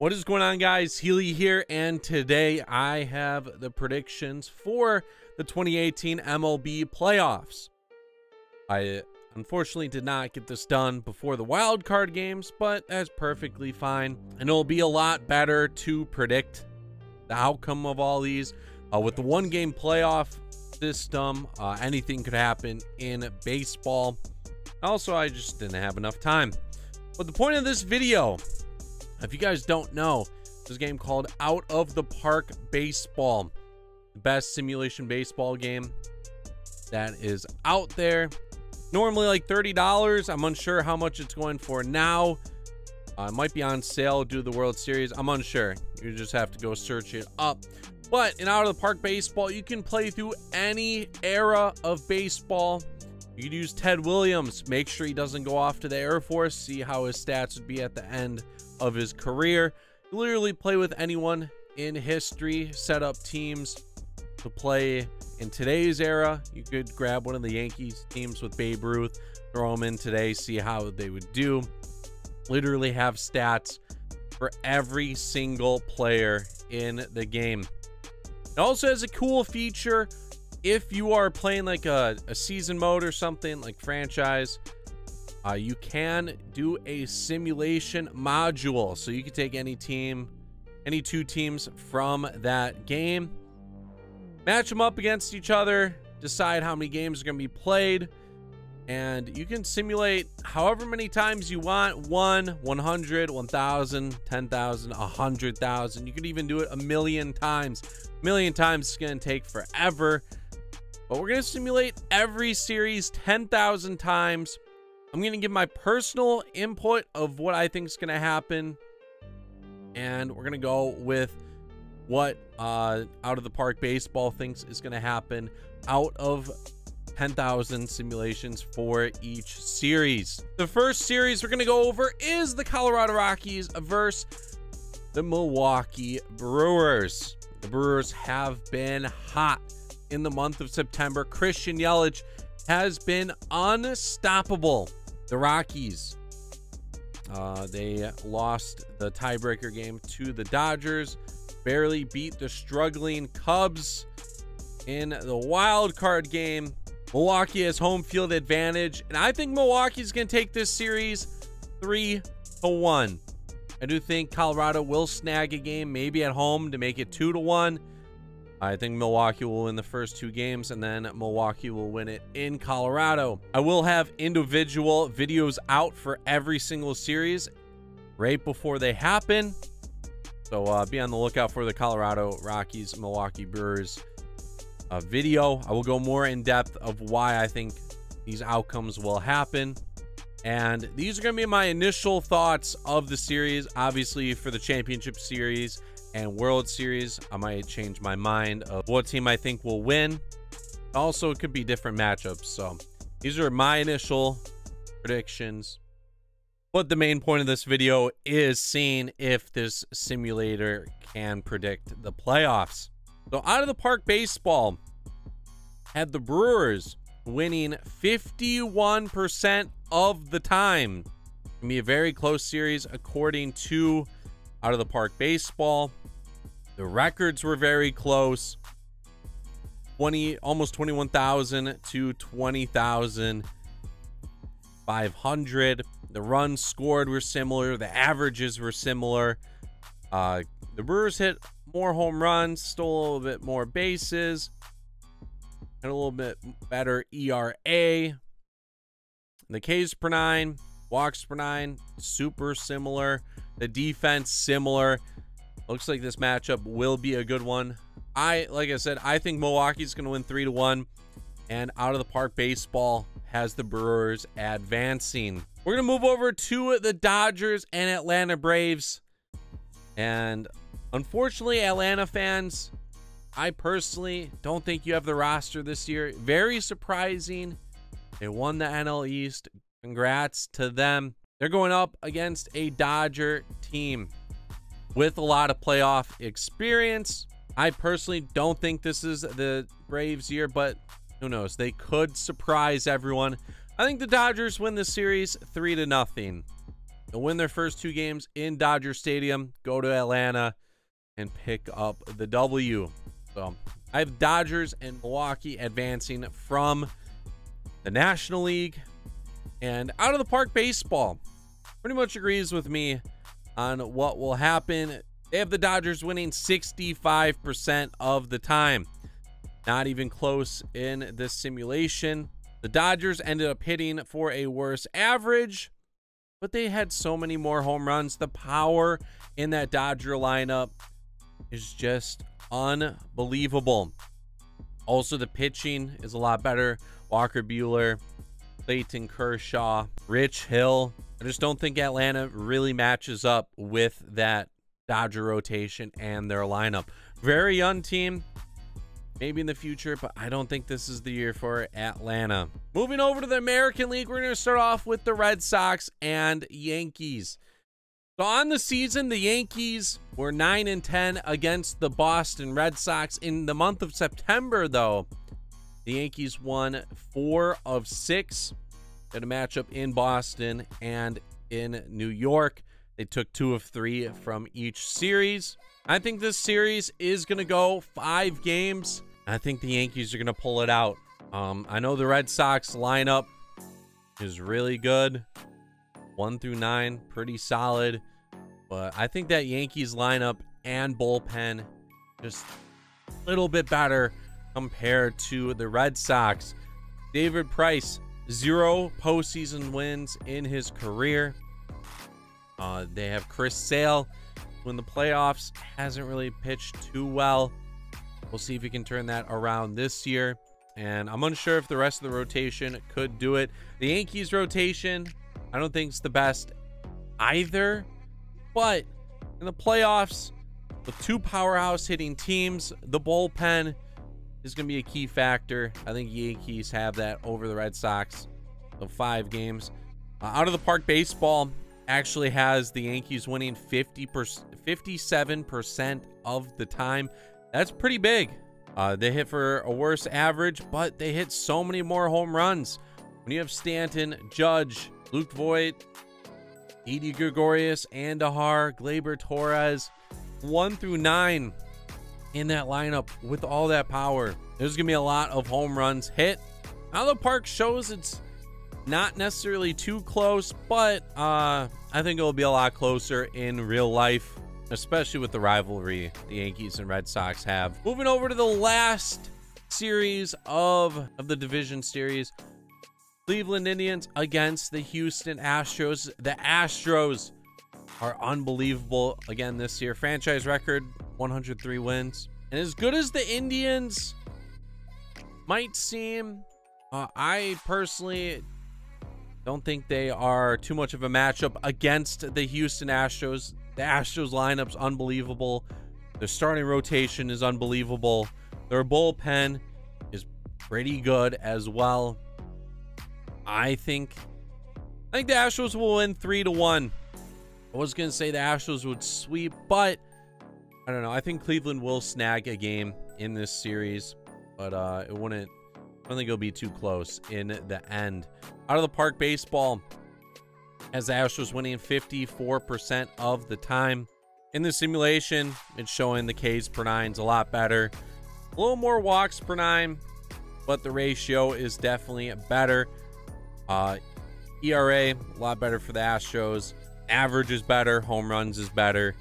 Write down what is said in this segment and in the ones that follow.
What is going on, guys? Healy here, and today I have the predictions for the 2018 MLB playoffs. I unfortunately did not get this done before the wild card games, but that's perfectly fine, and it'll be a lot better to predict the outcome of all these. With the one-game playoff system, anything could happen in baseball. Also, I just didn't have enough time. But the point of this video, if you guys don't know, there's a game called Out of the Park Baseball, the best simulation baseball game that is out there. Normally like $30. I'm unsure how much it's going for now. It might be on sale due to the World Series. I'm unsure. You just have to go search it up. But in Out of the Park Baseball, you can play through any era of baseball. You could use Ted Williams. Make sure he doesn't go off to the Air Force. See how his stats would be at the end of his career. You literally play with anyone in history. Set up teams to play in today's era. You could grab one of the Yankees teams with Babe Ruth, throw them in today, see how they would do. Literally have stats for every single player in the game. It also has a cool feature. If you are playing like a season mode or something like franchise, you can do a simulation module. So you can take any team, any two teams from that game, match them up against each other, decide how many games are going to be played, and you can simulate however many times you want. 1, 100, 1,000, 10,000, 100,000. You could even do it a million times. A million times is going to take forever. But we're going to simulate every series 10,000 times. I'm going to give my personal input of what I think is going to happen. And we're going to go with what Out of the Park Baseball thinks is going to happen out of 10,000 simulations for each series. The first series we're going to go over is the Colorado Rockies versus the Milwaukee Brewers. The Brewers have been hot in the month of September. Christian Yelich has been unstoppable. The Rockies, they lost the tiebreaker game to the Dodgers, barely beat the struggling Cubs in the wild card game. Milwaukee has home field advantage, and I think Milwaukee's going to take this series 3-1. I do think Colorado will snag a game, maybe at home, to make it 2-1. I think Milwaukee will win the first two games, and then Milwaukee will win it in Colorado. I will have individual videos out for every single series right before they happen. So be on the lookout for the Colorado Rockies, Milwaukee Brewers video. I will go more in depth of why I think these outcomes will happen. And these are going to be my initial thoughts of the series. Obviously, for the championship series and World Series, I might change my mind of what team I think will win. Also, it could be different matchups. So these are my initial predictions. But the main point of this video is seeing if this simulator can predict the playoffs. So Out of the Park Baseball had the Brewers winning 51% of the time. It's gonna be a very close series according to Out of the Park Baseball. The records were very close. Almost 21,000 to 20,500. The runs scored were similar. The averages were similar. The Brewers hit more home runs, stole a little bit more bases, had a little bit better ERA. The Ks per 9, walks per 9, super similar. The defense similar. Looks like this matchup will be a good one. Like I said, I think Milwaukee's going to win 3-1, and Out of the Park Baseball has the Brewers advancing. We're going to move over to the Dodgers and Atlanta Braves. And unfortunately, Atlanta fans, I personally don't think you have the roster this year. Very surprising. They won the NL East. Congrats to them. They're going up against a Dodger team with a lot of playoff experience. I personally don't think this is the Braves year, but who knows? They could surprise everyone. I think the Dodgers win the series 3-0. They'll win their first 2 games in Dodger Stadium, go to Atlanta, and pick up the W. So I have Dodgers and Milwaukee advancing from the National League. And Out of the Park Baseball pretty much agrees with me on what will happen. They have the Dodgers winning 65% of the time. Not even close in this simulation. The Dodgers ended up hitting for a worse average, but they had so many more home runs. The power in that Dodger lineup is just unbelievable. Also, the pitching is a lot better. Walker Buehler, Clayton Kershaw, Rich Hill. I just don't think Atlanta really matches up with that Dodger rotation and their lineup. Very young team. Maybe in the future, but I don't think this is the year for Atlanta. Moving over to the American League, we're going to start off with the Red Sox and Yankees. So on the season, the Yankees were 9-10 against the Boston Red Sox. In the month of September, though, the Yankees won 4 of 6 in a matchup in Boston and in New York. They took 2 of 3 from each series. I think this series is going to go 5 games. I think the Yankees are going to pull it out. I know the Red Sox lineup is really good. 1 through 9, pretty solid. But I think that Yankees lineup and bullpen just a little bit better compared to the Red Sox. David Price, 0 postseason wins in his career. They have Chris Sale, who in the playoffs hasn't really pitched too well. We'll see if he can turn that around this year. And I'm unsure if the rest of the rotation could do it. The Yankees rotation, I don't think it's the best either. But in the playoffs, with 2 powerhouse hitting teams, the bullpen is going to be a key factor. I think Yankees have that over the Red Sox. So 5 games. Out of the Park Baseball actually has the Yankees winning 57% of the time. That's pretty big. They hit for a worse average, but they hit so many more home runs. When you have Stanton, Judge, Luke Voit, Didi Gregorius, Andahar, Gleyber Torres, 1 through 9 in that lineup with all that power, there's going to be a lot of home runs hit. Now the park shows it's not necessarily too close, but I think it'll be a lot closer in real life, especially with the rivalry the Yankees and Red Sox have. Moving over to the last series of the division series, Cleveland Indians against the Houston Astros. The Astros are unbelievable again this year. Franchise record, 103 wins. And as good as the Indians might seem, I personally don't think they are too much of a matchup against the Houston Astros. The Astros lineup's unbelievable. Their starting rotation is unbelievable. Their bullpen is pretty good as well. I think the Astros will win 3-1. I was going to say the Astros would sweep, but I don't know. I think Cleveland will snag a game in this series, but it wouldn't. I don't think it'll be too close in the end. Out of the Park Baseball has the Astros winning 54% of the time. In the simulation, it's showing the Ks per 9's a lot better. A little more walks per 9, but the ratio is definitely better. ERA, a lot better for the Astros. Average is better. Home runs is better.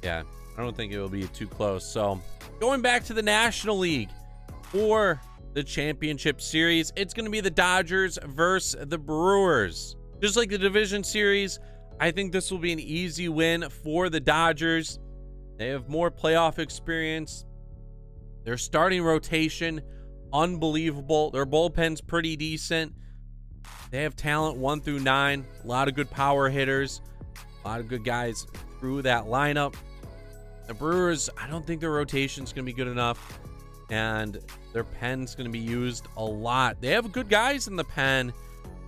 Yeah, I don't think it will be too close. So going back to the National League for the championship series, it's going to be the Dodgers versus the Brewers. Just like the division series, I think this will be an easy win for the Dodgers. They have more playoff experience. Their starting rotation, unbelievable. Their bullpen's pretty decent. They have talent 1 through 9. A lot of good power hitters. A lot of good guys through that lineup. The Brewers, I don't think their rotation's going to be good enough. And their pen's going to be used a lot. They have good guys in the pen,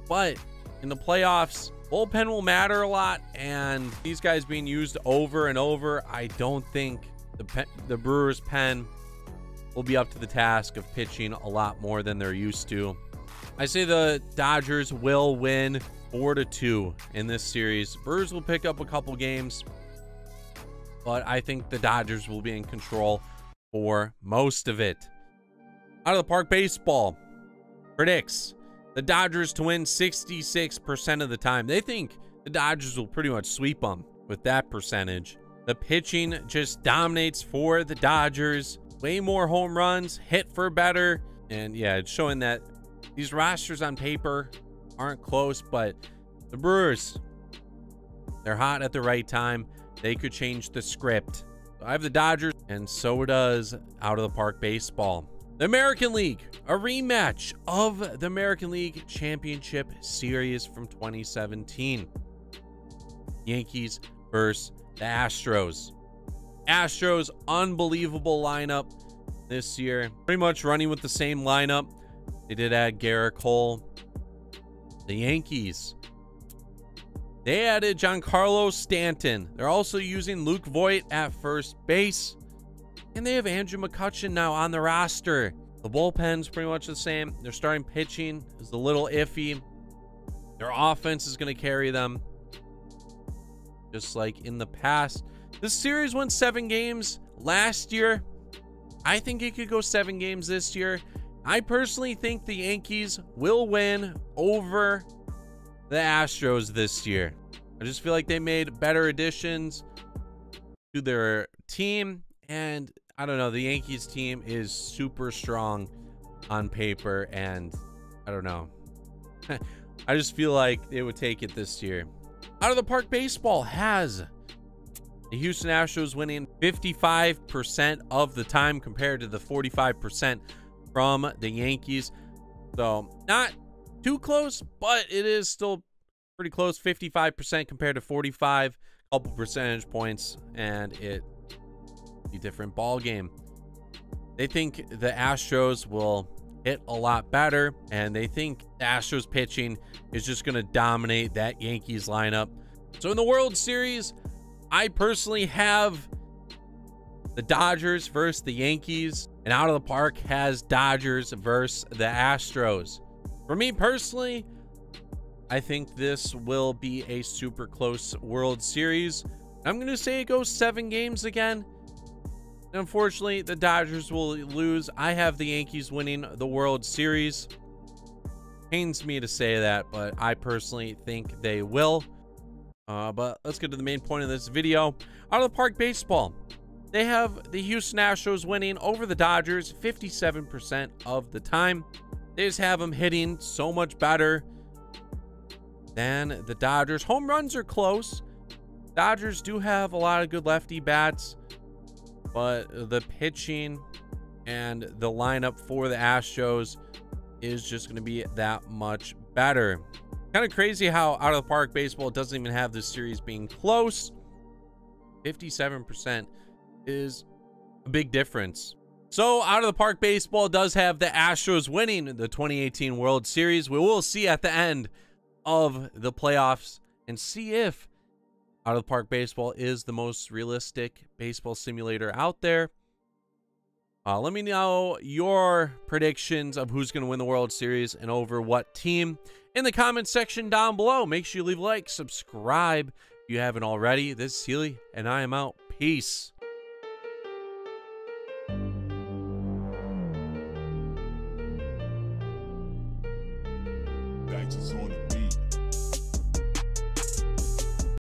but in the playoffs, bullpen will matter a lot. And these guys being used over and over, I don't think the Brewers' pen will be up to the task of pitching a lot more than they're used to. I say the Dodgers will win 4-2 in this series. Brewers will pick up a couple games, but I think the Dodgers will be in control for most of it. Out of the Park Baseball predicts the Dodgers to win 66% of the time. They think the Dodgers will pretty much sweep them with that percentage. The pitching just dominates for the Dodgers. Way more home runs, hit for better. And yeah, it's showing that these rosters on paper aren't close, but the Brewers, they're hot at the right time. They could change the script. I have the Dodgers, and so does Out of the Park Baseball. The American League, a rematch of the American League Championship Series from 2017. Yankees versus the Astros. Astros, unbelievable lineup this year. Pretty much running with the same lineup. They did add Garrett Cole. The Yankees, they added Giancarlo Stanton. They're also using Luke Voit at first base. And they have Andrew McCutchen now on the roster. The bullpen's pretty much the same. Their starting pitching is a little iffy. Their offense is going to carry them, just like in the past. This series went 7 games last year. I think it could go 7 games this year. I personally think the Yankees will win over the Astros this year. I just feel like they made better additions to their team, and I don't know, the Yankees team is super strong on paper, and I don't know. I just feel like they would take it this year. Out of the Park Baseball has the Houston Astros winning 55% of the time compared to the 45% from the Yankees. So not too close, but it is still pretty close. 55% compared to 45, couple percentage points, and it a different ball game. They think the Astros will hit a lot better, and they think the Astros pitching is just going to dominate that Yankees lineup. So in the World Series, I personally have the Dodgers versus the Yankees, and Out of the Park has Dodgers versus the Astros. For me personally, I think this will be a super close World Series. I'm going to say it goes 7 games again. Unfortunately, the Dodgers will lose. I have the Yankees winning the World Series. Pains me to say that, but I personally think they will. But let's get to the main point of this video. Out of the Park Baseball, they have the Houston Astros winning over the Dodgers 57% of the time. They just have them hitting so much better than the Dodgers. Home runs are close. Dodgers do have a lot of good lefty bats, but the pitching and the lineup for the Astros is just going to be that much better. Kind of crazy how Out of the Park Baseball doesn't even have this series being close. 57% is a big difference. So Out of the Park Baseball does have the Astros winning the 2018 World Series. We will see at the end of the playoffs and see if Out of the Park Baseball is the most realistic baseball simulator out there. Let me know your predictions of who's going to win the World Series and over what team in the comment section down below. Make sure you leave a like, subscribe if you haven't already. This is Healy, and I am out. Peace.